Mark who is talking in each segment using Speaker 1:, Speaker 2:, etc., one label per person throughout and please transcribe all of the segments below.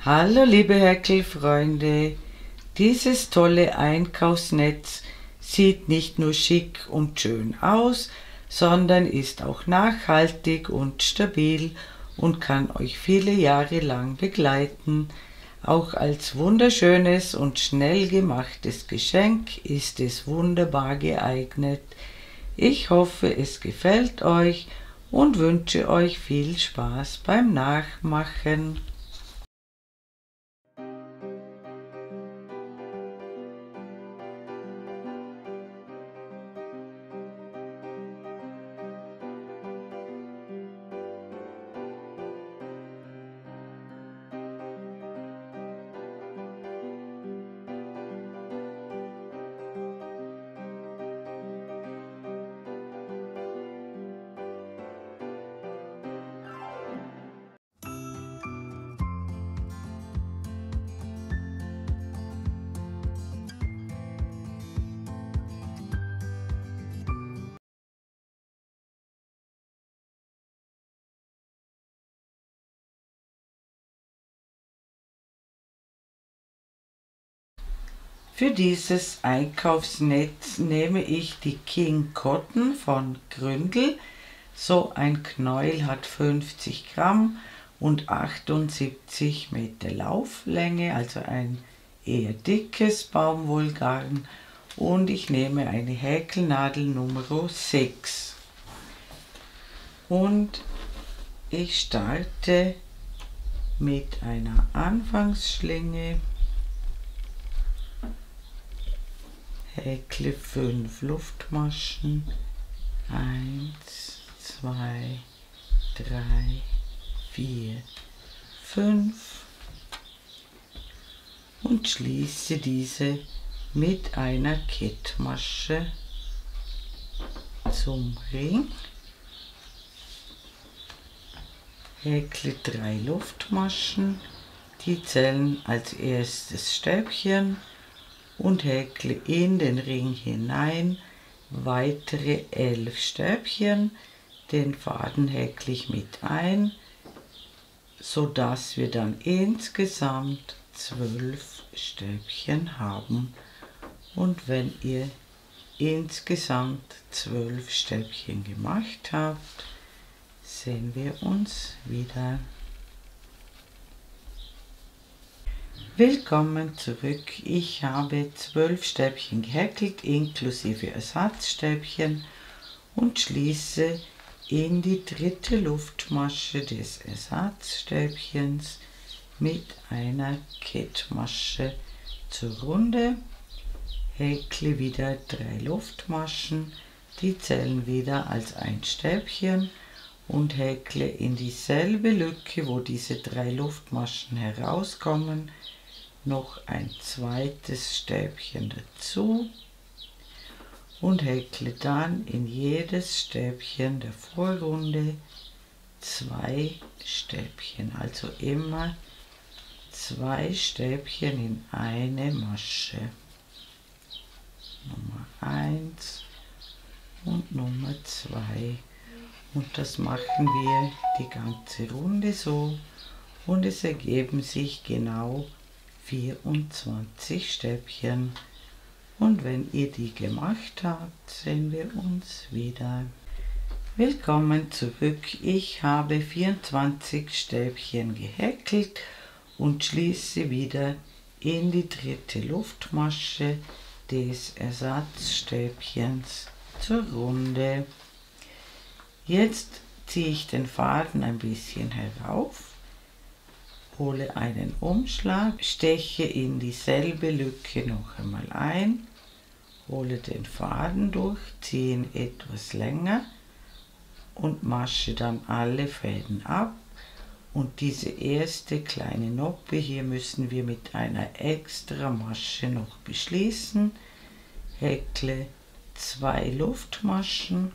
Speaker 1: Hallo liebe Häkelfreunde, dieses tolle Einkaufsnetz sieht nicht nur schick und schön aus, sondern ist auch nachhaltig und stabil und kann euch viele Jahre lang begleiten. Auch als wunderschönes und schnell gemachtes Geschenk ist es wunderbar geeignet. Ich hoffe, es gefällt euch und wünsche euch viel Spaß beim Nachmachen. Für dieses Einkaufsnetz nehme ich die King Cotton von Gründel. So ein Knäuel hat 50 Gramm und 78 Meter Lauflänge, also ein eher dickes Baumwollgarn. Und ich nehme eine Häkelnadel Nummer 6. Und ich starte mit einer Anfangsschlinge. Häkle 5 Luftmaschen, 1, 2, 3, 4, 5 und schließe diese mit einer Kettmasche zum Ring. Häkle 3 Luftmaschen, die zählen als erstes Stäbchen und häkle in den Ring hinein weitere 11 Stäbchen. Den Faden häkle ich mit ein, so dass wir dann insgesamt 12 Stäbchen haben. Und wenn ihr insgesamt 12 Stäbchen gemacht habt, sehen wir uns wieder. Willkommen zurück. Ich habe 12 Stäbchen gehäkelt inklusive Ersatzstäbchen und schließe in die dritte Luftmasche des Ersatzstäbchens mit einer Kettmasche zur Runde. Häkle wieder 3 Luftmaschen, die zählen wieder als ein Stäbchen und häkle in dieselbe Lücke, wo diese 3 Luftmaschen herauskommen, noch ein zweites Stäbchen dazu und häkle dann in jedes Stäbchen der Vorrunde 2 Stäbchen, also immer 2 Stäbchen in eine Masche. Nummer 1 und Nummer 2. Und das machen wir die ganze Runde so und es ergeben sich genau 24 Stäbchen. Und wenn ihr die gemacht habt, sehen wir uns wieder. Willkommen zurück. Ich habe 24 Stäbchen gehäkelt und schließe wieder in die dritte Luftmasche des Ersatzstäbchens zur Runde. Jetzt ziehe ich den Faden ein bisschen herauf, hole einen Umschlag, steche in dieselbe Lücke noch einmal ein, hole den Faden durch, ziehe ihn etwas länger und masche dann alle Fäden ab. Und diese erste kleine Noppe hier müssen wir mit einer extra Masche noch beschließen. Häkle 2 Luftmaschen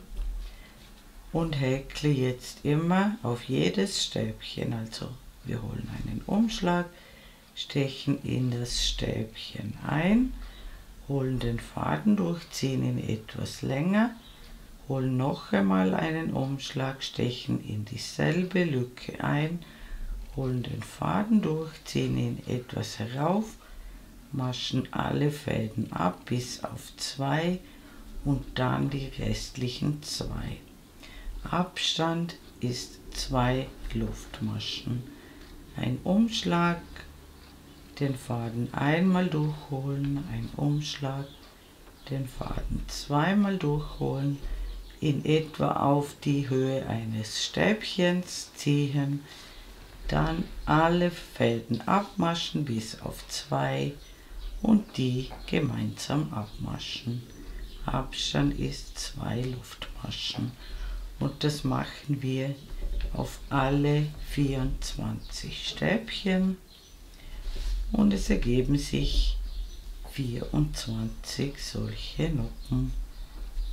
Speaker 1: und häkle jetzt immer auf jedes Stäbchen, also wir holen einen Umschlag, stechen in das Stäbchen ein, holen den Faden durch, ziehen ihn etwas länger, holen noch einmal einen Umschlag, stechen in dieselbe Lücke ein holen den Faden durch, ziehen ihn etwas herauf, maschen alle Fäden ab bis auf 2 und dann die restlichen 2. Abstand ist 2 Luftmaschen. Ein Umschlag, den Faden einmal durchholen, ein Umschlag, den Faden zweimal durchholen, in etwa auf die Höhe eines Stäbchens ziehen, dann alle Fäden abmaschen bis auf 2 und die gemeinsam abmaschen. Abstand ist 2 Luftmaschen und das machen wir auf alle 24 Stäbchen und es ergeben sich 24 solche Noppen.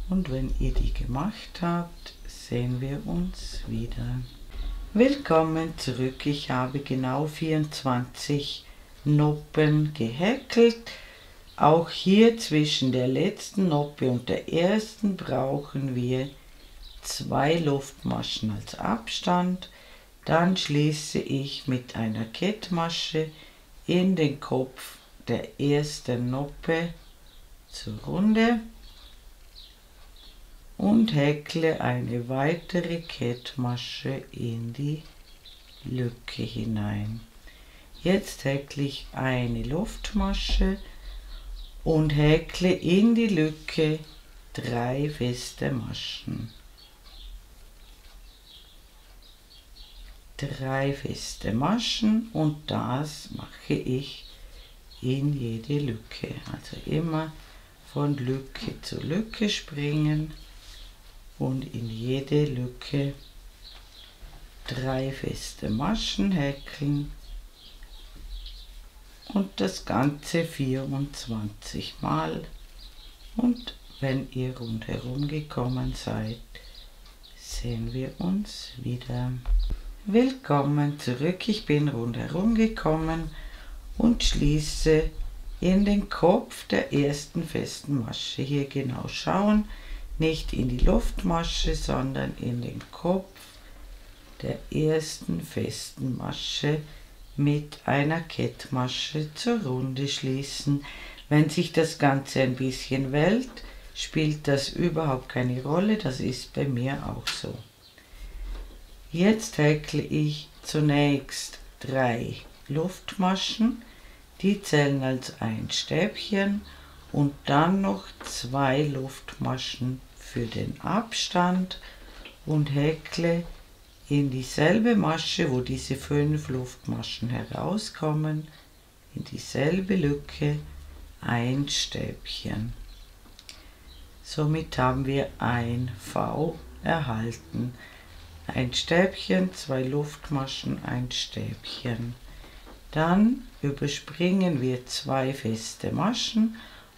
Speaker 1: Und wenn ihr die gemacht habt, sehen wir uns wieder. Willkommen zurück. Ich habe genau 24 Noppen gehäkelt. Auch hier zwischen der letzten Noppe und der ersten brauchen wir 2 Luftmaschen als Abstand. Dann schließe ich mit einer Kettmasche in den Kopf der ersten Noppe zur Runde und häkle eine weitere Kettmasche in die Lücke hinein. Jetzt häkle ich eine Luftmasche und häkle in die Lücke 3 feste Maschen. 3 feste Maschen und das mache ich in jede Lücke. Also immer von Lücke zu Lücke springen und in jede Lücke 3 feste Maschen häkeln und das Ganze 24 Mal. Und wenn ihr rundherum gekommen seid, sehen wir uns wieder. Willkommen zurück. Ich bin rundherum gekommen und schließe in den Kopf der ersten festen Masche. Hier genau schauen. Nicht in die Luftmasche, sondern in den Kopf der ersten festen Masche mit einer Kettmasche zur Runde schließen. Wenn sich das Ganze ein bisschen wellt, spielt das überhaupt keine Rolle, das ist bei mir auch so. Jetzt häkle ich zunächst 3 Luftmaschen, die zählen als ein Stäbchen und dann noch 2 Luftmaschen für den Abstand und häkle in dieselbe Masche, wo diese 5 Luftmaschen herauskommen, in dieselbe Lücke ein Stäbchen. Somit haben wir ein V erhalten. Ein Stäbchen, 2 Luftmaschen, ein Stäbchen. Dann überspringen wir 2 feste Maschen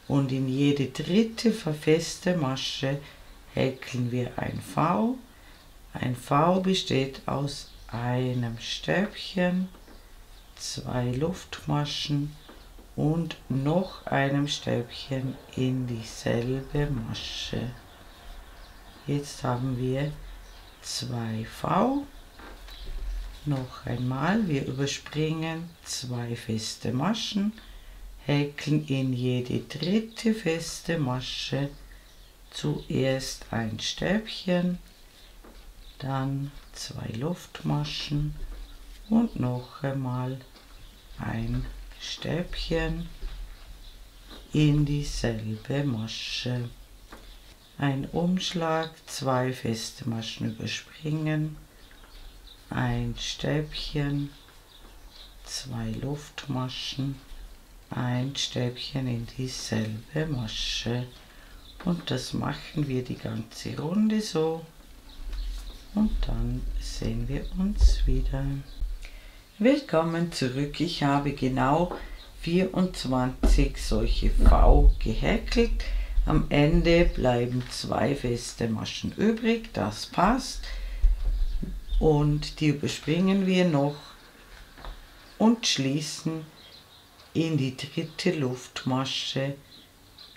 Speaker 1: und in jede dritte feste Masche häkeln wir ein V. Ein V besteht aus einem Stäbchen, 2 Luftmaschen und noch einem Stäbchen in dieselbe Masche. Jetzt haben wir 2 V. Noch einmal, wir überspringen 2 feste Maschen, häkeln in jede dritte feste Masche zuerst ein Stäbchen, dann 2 Luftmaschen und noch einmal ein Stäbchen in dieselbe Masche. Ein Umschlag, 2 feste Maschen überspringen, ein Stäbchen, 2 Luftmaschen, ein Stäbchen in dieselbe Masche. Und das machen wir die ganze Runde so. Und dann sehen wir uns wieder. Willkommen zurück. Ich habe genau 24 solche V gehäkelt. Am Ende bleiben 2 feste Maschen übrig, das passt. Und die überspringen wir noch und schließen in die dritte Luftmasche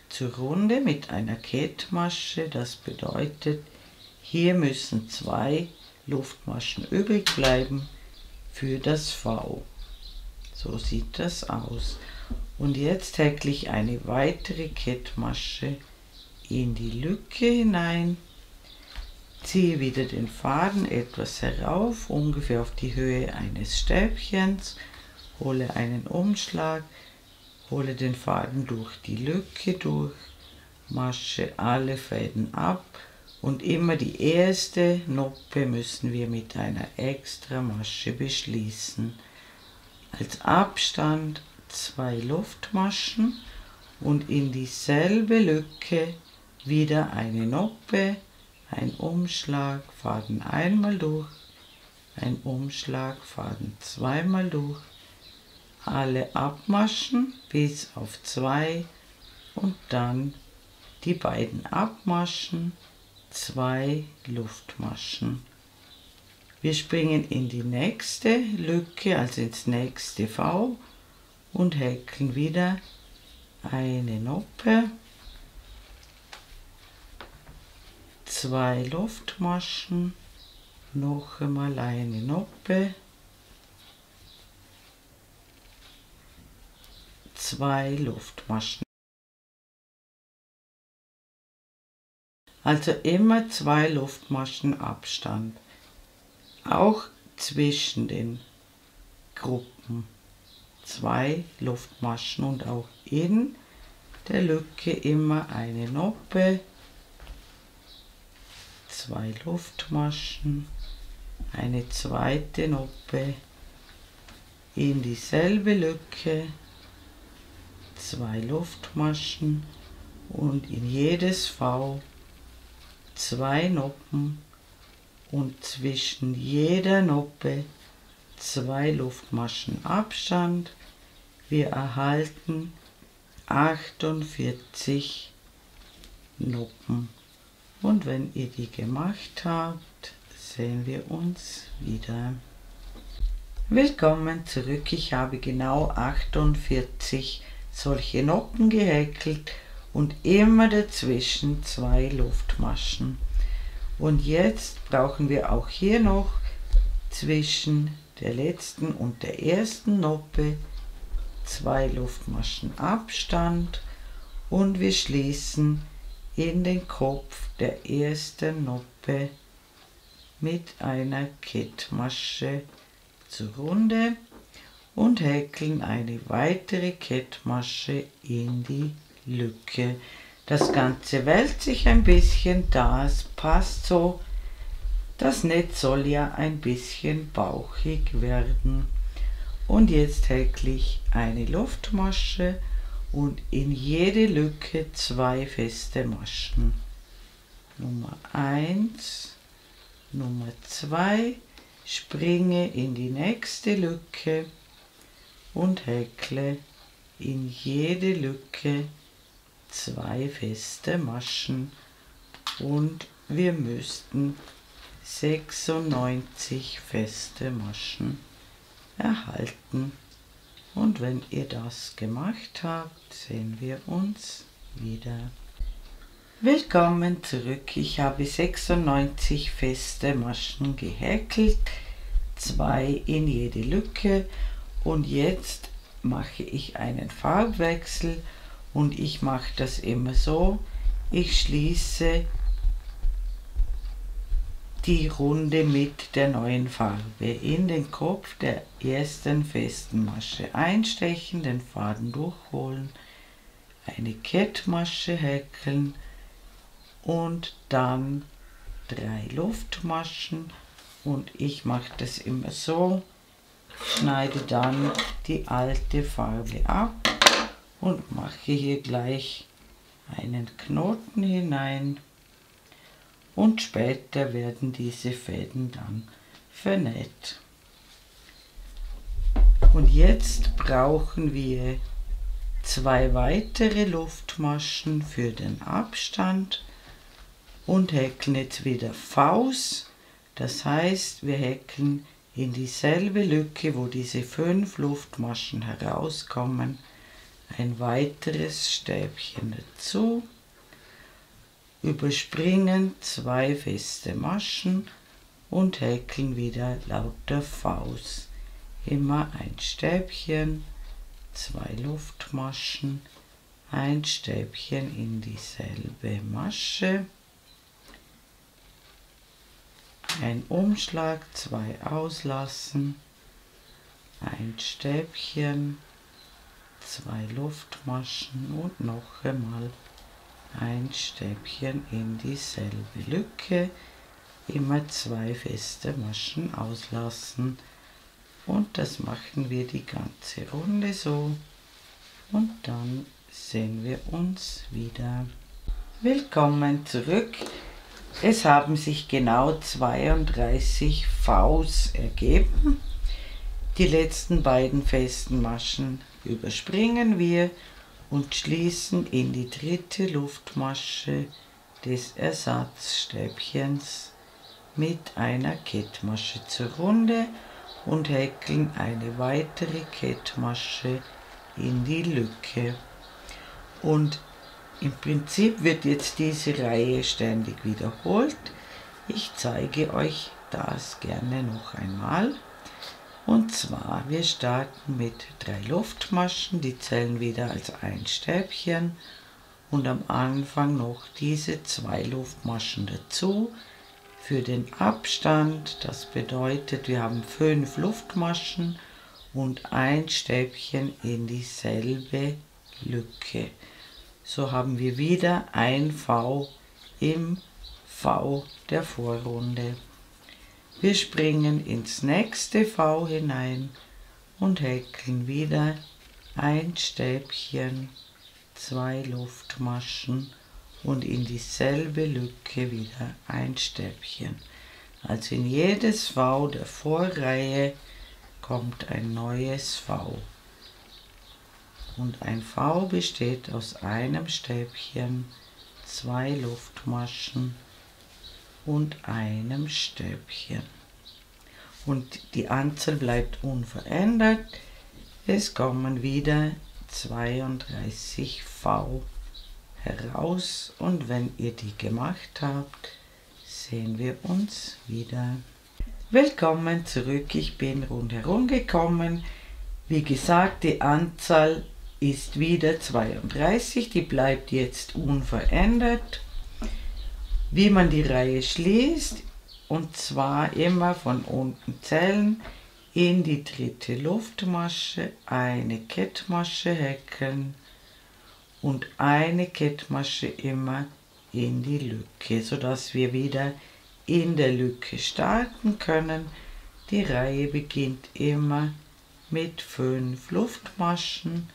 Speaker 1: zur Runde mit einer Kettmasche. Das bedeutet, hier müssen 2 Luftmaschen übrig bleiben für das V. So sieht das aus. Und jetzt häkle ich eine weitere Kettmasche in die Lücke hinein, ziehe wieder den Faden etwas herauf, ungefähr auf die Höhe eines Stäbchens, hole einen Umschlag, hole den Faden durch die Lücke durch, masche alle Fäden ab und immer die erste Noppe müssen wir mit einer extra Masche beschließen. Als Abstand 2 Luftmaschen und in dieselbe Lücke wieder eine Noppe, ein Umschlag, Faden einmal durch, ein Umschlag, Faden zweimal durch, alle abmaschen bis auf 2 und dann die beiden abmaschen, 2 Luftmaschen. Wir springen in die nächste Lücke, also ins nächste V und häkeln wieder eine Noppe, 2 Luftmaschen, noch einmal eine Noppe, 2 Luftmaschen. Also immer 2 Luftmaschen Abstand. Auch zwischen den Gruppen 2 Luftmaschen und auch in der Lücke immer eine Noppe, 2 Luftmaschen, eine zweite Noppe, in dieselbe Lücke 2 Luftmaschen und in jedes V 2 Noppen und zwischen jeder Noppe 2 Luftmaschen Abstand. Wir erhalten 48 Noppen. Und wenn ihr die gemacht habt, sehen wir uns wieder. Willkommen zurück. Ich habe genau 48 solche Noppen gehäkelt und immer dazwischen 2 Luftmaschen. Und jetzt brauchen wir auch hier noch zwischen der letzten und der ersten Noppe 2 Luftmaschen Abstand und wir schließen in den Kopf der ersten Noppe mit einer Kettmasche zur Runde und häkeln eine weitere Kettmasche in die Lücke. Das Ganze wälzt sich ein bisschen, das passt so. Das Netz soll ja ein bisschen bauchig werden. Und jetzt häkle ich eine Luftmasche und in jede Lücke 2 feste Maschen. Nummer 1, Nummer 2, springe in die nächste Lücke und häkle in jede Lücke 2 feste Maschen und wir müssten 96 feste Maschen erhalten. Und wenn ihr das gemacht habt, sehen wir uns wieder. Willkommen zurück. Ich habe 96 feste Maschen gehäkelt, 2 in jede Lücke und jetzt mache ich einen Farbwechsel und ich mache das immer so, ich schließe die Runde mit der neuen Farbe in den Kopf der ersten festen Masche einstechen, den Faden durchholen, eine Kettmasche häkeln und dann 3 Luftmaschen und ich mache das immer so, schneide dann die alte Farbe ab und mache hier gleich einen Knoten hinein und später werden diese Fäden dann vernäht. Und jetzt brauchen wir 2 weitere Luftmaschen für den Abstand und häkeln jetzt wieder Vs. Das heißt, wir häkeln in dieselbe Lücke, wo diese 5 Luftmaschen herauskommen, ein weiteres Stäbchen dazu, überspringen 2 feste Maschen und häkeln wieder lauter Vs. immer ein Stäbchen, 2 Luftmaschen, ein Stäbchen in dieselbe Masche, ein Umschlag, 2 auslassen, ein Stäbchen, 2 Luftmaschen und noch einmal ein Stäbchen in dieselbe Lücke, immer 2 feste Maschen auslassen. Und das machen wir die ganze Runde so und dann sehen wir uns wieder. Willkommen zurück. Es haben sich genau 32 Vs ergeben. Die letzten beiden festen Maschen überspringen wir und schließen in die dritte Luftmasche des Ersatzstäbchens mit einer Kettmasche zur Runde und häkeln eine weitere Kettmasche in die Lücke. Und im Prinzip wird jetzt diese Reihe ständig wiederholt. Ich zeige euch das gerne noch einmal. Und zwar, wir starten mit 3 Luftmaschen, die zählen wieder als ein Stäbchen und am Anfang noch diese 2 Luftmaschen dazu. Für den Abstand, das bedeutet, wir haben 5 Luftmaschen und ein Stäbchen in dieselbe Lücke. So haben wir wieder ein V im V der Vorrunde. Wir springen ins nächste V hinein und häkeln wieder ein Stäbchen, 2 Luftmaschen und in dieselbe Lücke wieder ein Stäbchen. Also in jedes V der Vorreihe kommt ein neues V. Und ein V besteht aus einem Stäbchen, 2 Luftmaschen und einem Stäbchen. Und die Anzahl bleibt unverändert. Es kommen wieder 32 V heraus und wenn ihr die gemacht habt, sehen wir uns wieder. Willkommen zurück, ich bin rundherum gekommen. Wie gesagt, die Anzahl ist wieder 32, die bleibt jetzt unverändert. Wie man die Reihe schließt, und zwar immer von unten zählen, in die dritte Luftmasche, eine Kettmasche häkeln und eine Kettmasche immer in die Lücke, sodass wir wieder in der Lücke starten können. Die Reihe beginnt immer mit 5 Luftmaschen,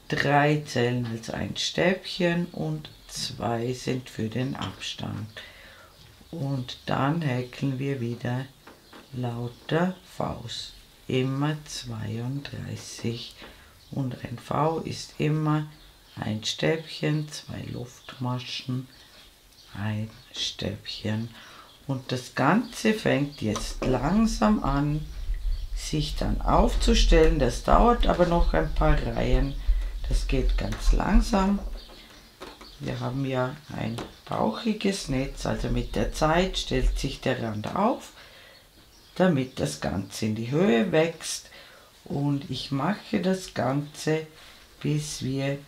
Speaker 1: 3 zählen als ein Stäbchen und 2 sind für den Abstand. Und dann häkeln wir wieder lauter Vs, immer 32. Und ein V ist immer ein Stäbchen, 2 Luftmaschen, ein Stäbchen. Und das Ganze fängt jetzt langsam an, sich dann aufzustellen. Das dauert aber noch ein paar Reihen. Das geht ganz langsam. Wir haben ja ein bauchiges Netz, also mit der Zeit stellt sich der Rand auf, damit das Ganze in die Höhe wächst. Und ich mache das Ganze, bis wir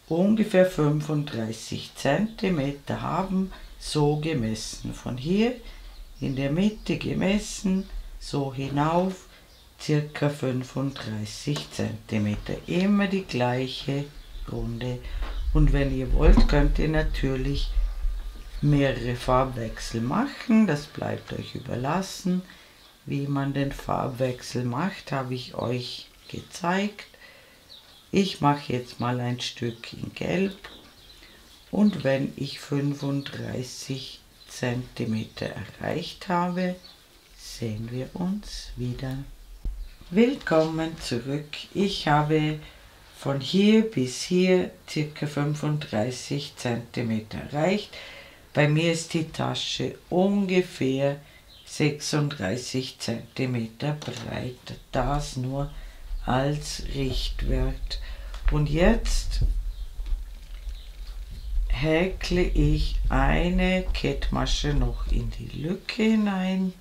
Speaker 1: ungefähr 35 cm haben, so gemessen. Von hier in der Mitte gemessen, so hinauf, circa 35 cm. Immer die gleiche Runde. Und wenn ihr wollt, könnt ihr natürlich mehrere Farbwechsel machen. Das bleibt euch überlassen. Wie man den Farbwechsel macht, habe ich euch gezeigt. Ich mache jetzt mal ein Stück in Gelb. Und wenn ich 35 cm erreicht habe, sehen wir uns wieder. Willkommen zurück. Ich habe von hier bis hier ca. 35 cm erreicht. Bei mir ist die Tasche ungefähr 36 cm breit. Das nur als Richtwert. Und jetzt häkle ich eine Kettmasche noch in die Lücke hinein,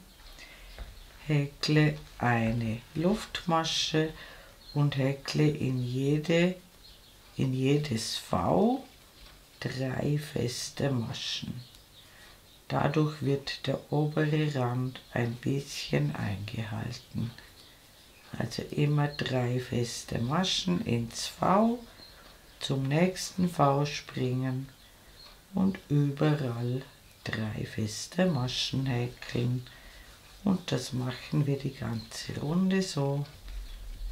Speaker 1: häkle eine Luftmasche und häkle in jedes V 3 feste Maschen. Dadurch wird der obere Rand ein bisschen eingehalten. Also immer 3 feste Maschen ins V, zum nächsten V springen und überall 3 feste Maschen häkeln. Und das machen wir die ganze Runde so.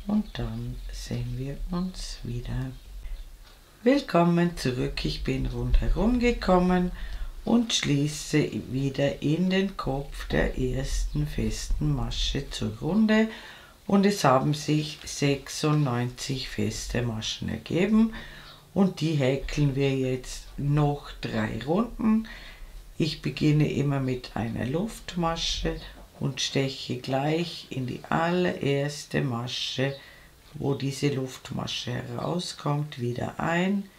Speaker 1: Und dann sehen wir uns wieder. Willkommen zurück, ich bin rundherum gekommen und schließe wieder in den Kopf der ersten festen Masche zur Runde und es haben sich 96 feste Maschen ergeben und die häkeln wir jetzt noch 3 Runden. Ich beginne immer mit einer Luftmasche und steche gleich in die allererste Masche, wo diese Luftmasche herauskommt, wieder ein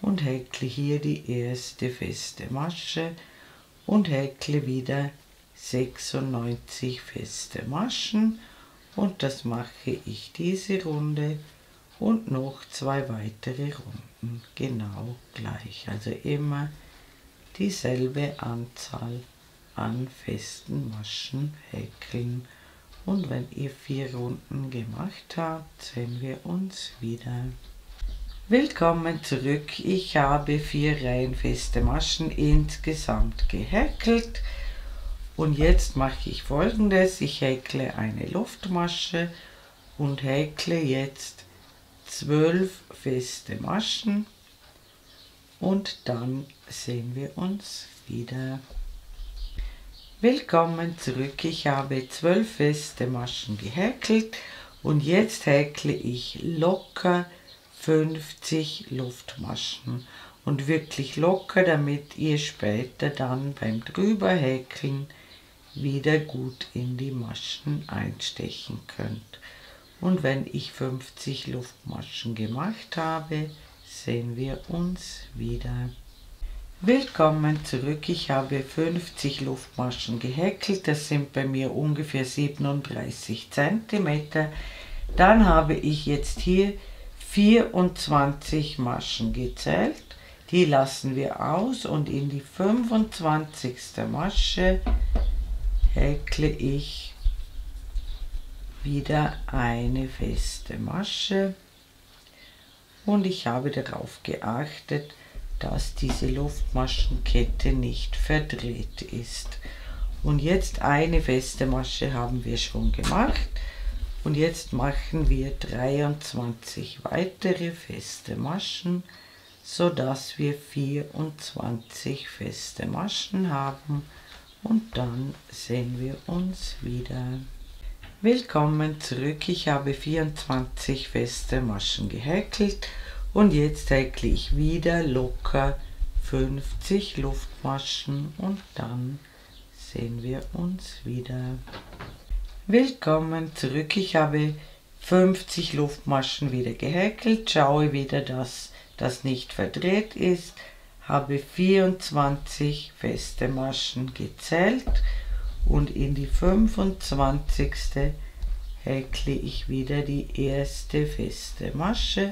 Speaker 1: und häkle hier die erste feste Masche und häkle wieder 96 feste Maschen und das mache ich diese Runde und noch 2 weitere Runden genau gleich, also immer dieselbe Anzahl an festen Maschen häkeln. Und wenn ihr 4 Runden gemacht habt, sehen wir uns wieder. Willkommen zurück. Ich habe 4 Reihen feste Maschen insgesamt gehäkelt. Und jetzt mache ich Folgendes. Ich häkle eine Luftmasche und häkle jetzt 12 feste Maschen. Und dann sehen wir uns wieder. Willkommen zurück, ich habe 12 feste Maschen gehäkelt und jetzt häkle ich locker 50 Luftmaschen und wirklich locker, damit ihr später dann beim drüber häkeln wieder gut in die Maschen einstechen könnt. Und wenn ich 50 Luftmaschen gemacht habe, sehen wir uns wieder. Willkommen zurück, ich habe 50 Luftmaschen gehäkelt, das sind bei mir ungefähr 37 cm. Dann habe ich jetzt hier 24 Maschen gezählt, die lassen wir aus und in die 25. Masche häkle ich wieder eine feste Masche und ich habe darauf geachtet, dass diese Luftmaschenkette nicht verdreht ist. Und jetzt eine feste Masche haben wir schon gemacht und jetzt machen wir 23 weitere feste Maschen, so dass wir 24 feste Maschen haben und dann sehen wir uns wieder. Willkommen zurück, ich habe 24 feste Maschen gehäkelt. Und jetzt häkle ich wieder locker 50 Luftmaschen und dann sehen wir uns wieder. Willkommen zurück, ich habe 50 Luftmaschen wieder gehäkelt, schaue wieder, dass das nicht verdreht ist, habe 24 feste Maschen gezählt und in die 25. häkle ich wieder die erste feste Masche.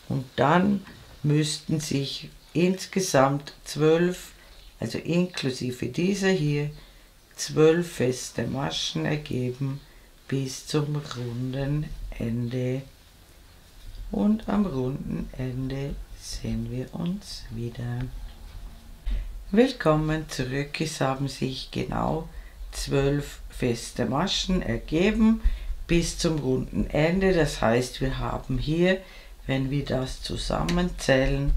Speaker 1: Und dann müssten sich insgesamt 12, also inklusive dieser hier, 12 feste Maschen ergeben bis zum runden Ende. Und am runden Ende sehen wir uns wieder. Willkommen zurück, es haben sich genau 12 feste Maschen ergeben bis zum runden Ende. Das heißt, wir haben hier, wenn wir das zusammenzählen,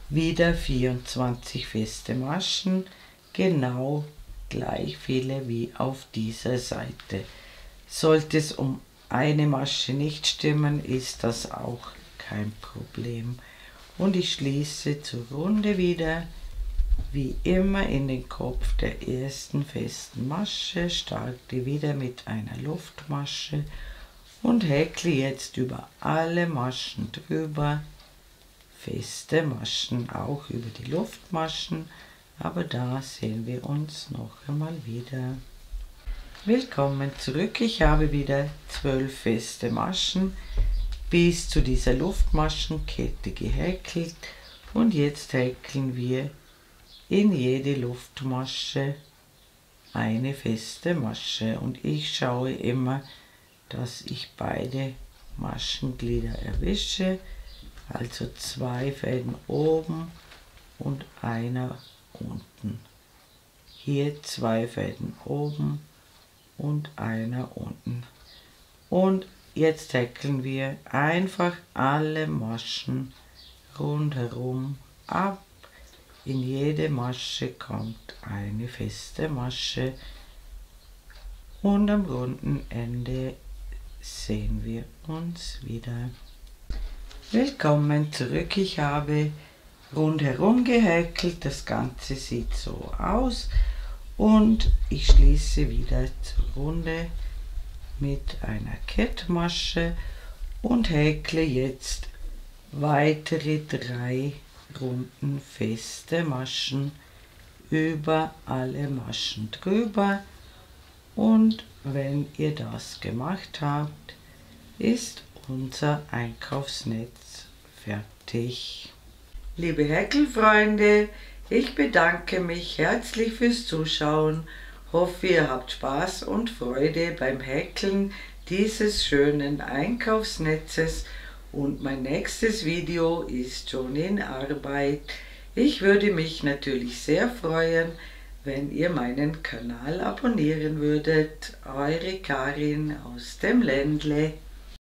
Speaker 1: wieder 24 feste Maschen, genau gleich viele wie auf dieser Seite. Sollte es um eine Masche nicht stimmen, ist das auch kein Problem. Und ich schließe zur Runde wieder, wie immer in den Kopf der ersten festen Masche, starte wieder mit einer Luftmasche und häkle jetzt über alle Maschen drüber feste Maschen, auch über die Luftmaschen, aber da sehen wir uns noch einmal wieder. Willkommen zurück. Ich habe wieder 12 feste Maschen bis zu dieser Luftmaschenkette gehäkelt und jetzt häkeln wir in jede Luftmasche eine feste Masche und ich schaue immer, dass ich beide Maschenglieder erwische, also 2 Fäden oben und einer unten. Hier 2 Fäden oben und einer unten. Und jetzt häkeln wir einfach alle Maschen rundherum ab. In jede Masche kommt eine feste Masche und am runden Ende sehen wir uns wieder. Willkommen zurück. Ich habe rundherum gehäkelt. Das Ganze sieht so aus und ich schließe wieder zur Runde mit einer Kettmasche und häkle jetzt weitere 3 Runden feste Maschen über alle Maschen drüber, und wenn ihr das gemacht habt, ist unser Einkaufsnetz fertig. Liebe Häkelfreunde, ich bedanke mich herzlich fürs Zuschauen, hoffe ihr habt Spaß und Freude beim Häkeln dieses schönen Einkaufsnetzes und mein nächstes Video ist schon in Arbeit. Ich würde mich natürlich sehr freuen, wenn ihr meinen Kanal abonnieren würdet. Eure Karin aus dem Ländle.